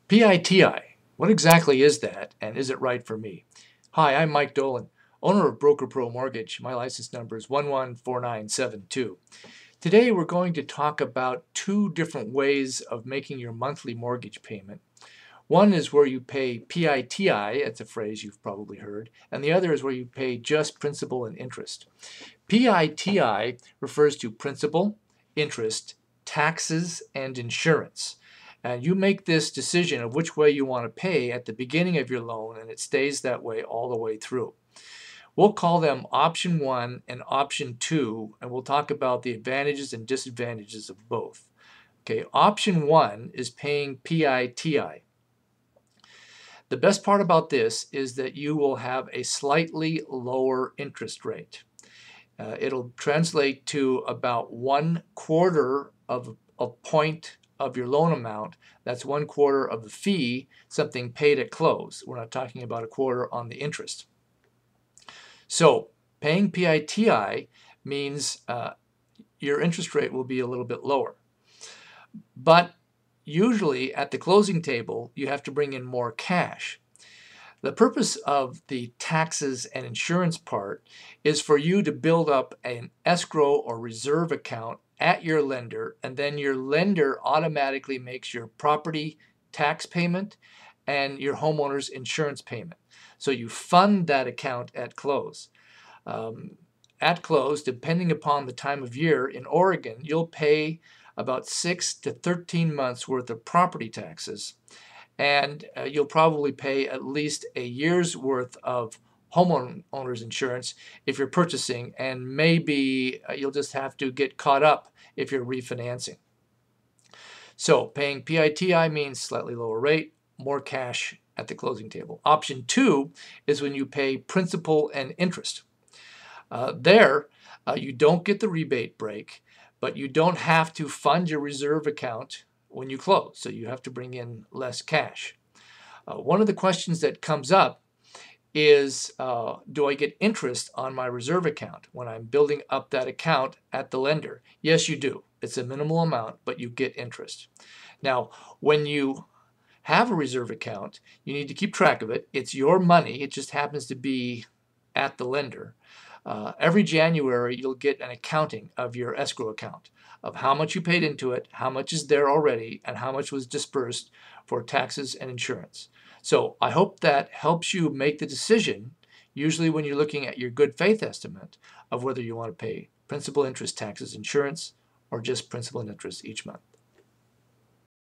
PITI, what exactly is that, and is it right for me? Hi, I'm Mike Dolan, owner of Broker Pro Mortgage. My license number is 114972. Today we're going to talk about two different ways of making your monthly mortgage payment. One is where you pay PITI, it's a phrase you've probably heard, and the other is where you pay just principal and interest. PITI refers to principal, interest, taxes, and insurance. And you make this decision of which way you want to pay at the beginning of your loan, and it stays that way all the way through. We'll call them option 1 and option 2, and we'll talk about the advantages and disadvantages of both. Okay, option 1 is paying PITI. The best part about this is that you will have a slightly lower interest rate. It'll translate to about 1/4 of a point of your loan amount. That's 1/4 of the fee, something paid at close. We're not talking about a quarter on the interest. So paying PITI means your interest rate will be a little bit lower. But usually at the closing table, you have to bring in more cash. The purpose of the taxes and insurance part is for you to build up an escrow or reserve account at your lender, and then your lender automatically makes your property tax payment and your homeowner's insurance payment. So you fund that account at close. At close, depending upon the time of year in Oregon, you'll pay about 6 to 13 months worth of property taxes, and you'll probably pay at least a year's worth of homeowners insurance if you're purchasing, and maybe you'll just have to get caught up if you're refinancing. So paying PITI means slightly lower rate, more cash at the closing table. Option 2 is when you pay principal and interest. You don't get the rebate break, but you don't have to fund your reserve account when you close, so you have to bring in less cash. One of the questions that comes up is, do I get interest on my reserve account when I'm building up that account at the lender? Yes, you do. It's a minimal amount, but you get interest. Now, when you have a reserve account, you need to keep track of it. It's your money. It just happens to be at the lender. Every January, you'll get an accounting of your escrow account, of how much you paid into it, how much is there already, and how much was dispersed for taxes and insurance. So I hope that helps you make the decision, usually when you're looking at your good faith estimate, of whether you want to pay principal, interest, taxes, insurance, or just principal and interest each month.